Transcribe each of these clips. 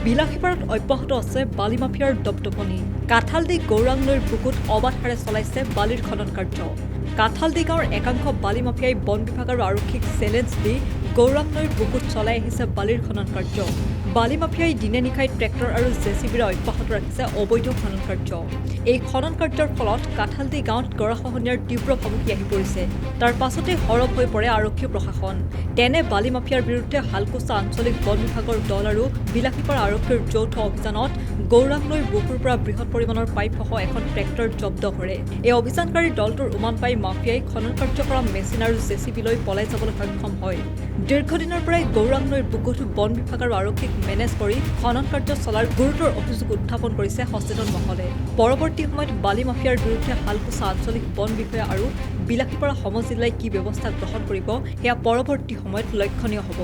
বিলাসীপাৰাত অব্যাহত আছে বালি মাফিয়াৰ দপদপনি। কাঠালদি গৌৰাং নৈৰ বুকুত অবাধ হাৰে চলাইছে বালিৰ খনন কাৰ্য। কাঠালদি গাঁৱৰ একাংশ বালি মাফিয়াই বন বিভাগ আৰু আৰক্ষীক চেলেঞ্জ দি গৌৰাং নৈৰ বুকুত চলাই আহিছে বালিৰ খনন কাৰ্য। বালি মাফিয়াই দিনে নিশাই ট্ৰেক্টৰ আৰু জেচিবিৰে অব্যাহত ৰাখিছে অবৈধ খনন কাৰ্য। এই খনন কাৰ্যৰ ফলত কাঠালদি গাঁৱত গৰাখহনীয়াৰ তীব্ৰ ভাবুকি আহি পৰিছে। তাৰ পাছতে সৰব হৈ পৰে আৰক্ষী প্ৰশাসন। তেনে বালি মাফিয়াৰ বিৰুদ্ধে হালকুচা আঞ্চলিক বন বিভাগৰ দল আৰু বিলাসীপাৰা আৰক্ষীৰ যৌথ অভিযানত গৌৰাং নৈৰ বুকুৰ পৰা বৃহৎ পৰিমাণৰ পাইপসহ এখন ট্ৰেক্টৰ জব্দ কৰে। এই অভিযানকাৰী দলটোৰ উমান পাই মাফিয়াই খনন কাৰ্য কৰা মেচিন আৰু জেচিবিলৈ পলাই যাবলৈ সক্ষম হয়। দীৰ্ঘদিনৰ পৰাই গৌৰাং নৈৰ বুকুত বন বিভাগ আৰু আৰক্ষীক মেনেজ কৰি খনন কাৰ্য চলাৰ গুৰুতৰ অভিযোগ উত্থাপন কৰিছে সচেতন মহলে। পৰৱৰ্তী সময়ত বালি মাফিয়াৰ বিৰুদ্ধে হালকুচা আঞ্চলিক বন বিষয়া আৰু বিলাসীপাৰা সমজিল্লাই কি ব্যৱস্থা গ্ৰহণ কৰিব সেয়া পৰৱৰ্তী সময়ত লক্ষণীয় হ'ব।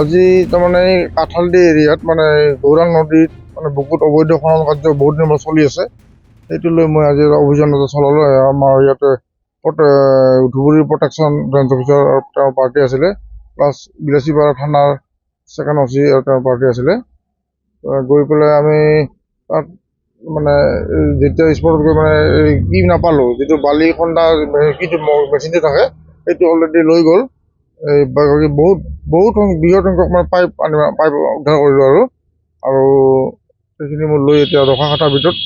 আজি তাৰমানে কাঠালদি এৰিয়াত মানে গৌৰাং নদীত মানে বুকুত অবৈধ খনন কাৰ্য বহুত দিনৰ চলি আছে। সেইটো লৈ মই আজি অভিযান চলালো। আমাৰ ইয়াতে ধুবুৰী প্ৰটেকশ্যন ব্ৰাঞ্চ অফিচাৰ তেওঁৰ পাৰ্টি আছিলে, প্লাছ বিলাসীপাৰা থানাৰ ছেকেণ্ড অচি তেওঁৰ পাৰ্টি আছিলে। গৈ পেলাই আমি তাত মানে যেতিয়া স্পটত গৈ মানে কি নাপালোঁ, যিটো বালি খন্দা কিটো মেচিনটো থাকে সেইটো অলৰেডি লৈ গ'ল। বহুত বৃহৎ সংখ্যক মানে পাইপ উদ্ধাৰ কৰিলোঁ আৰু সেইখিনি মই লৈ এতিয়া ৰখা খাটাৰ ভিতৰত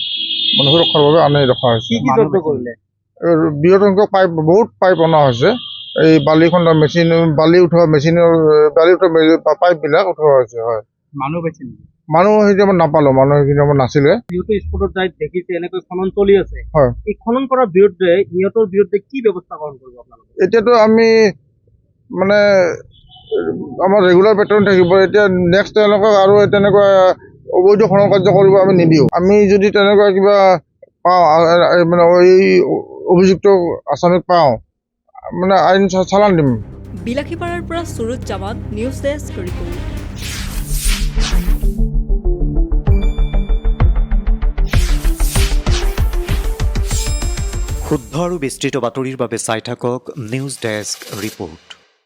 মানে সুৰক্ষাৰ বাবে আনি ৰখা হৈছে। বৃহৎ সংখ্যক বহুত পাইপ অনা হৈছে। এই বালি খন্দা মেচিন, বালি উঠোৱা পাইপবিলাক উঠোৱা হৈছে। হয়, মানুহ সেইখিনি আমাৰ নাপালোঁ, মানুহ সেইখিনি আমাৰ নাছিলে। যিহেতু স্পটত যাই দেখিছে এনেকৈ খনন চলি আছে, হয়, এই খনন কৰাৰ বিৰুদ্ধে ইহঁতৰ বিৰুদ্ধে কি ব্যৱস্থা গ্ৰহণ কৰিব আপোনালোকে? এতিয়াতো আমি মানে আমাৰ ৰেগুলাৰ পেটাৰ্ণ থাকিব। এতিয়া নেক্সট তেওঁলোকক আৰু তেনেকুৱা অবৈধ খনন কাৰ্য কৰিব আমি নিদিওঁ। আমি যদি তেনেকুৱা কিবা পাওঁ মানে এই অভিযুক্ত আসামীক পাওঁ মানে আইন চালান দিম। বিলাসীপাৰাৰ পৰা সুৰুজ জামান, নিউজ ডেস্ক ৰিপৰ্ট। শুদ্ধ আৰু বিস্তৃত বাতৰিৰ বাবে চাই থাকক নিউজ ডেস্ক ৰিপৰ্ট।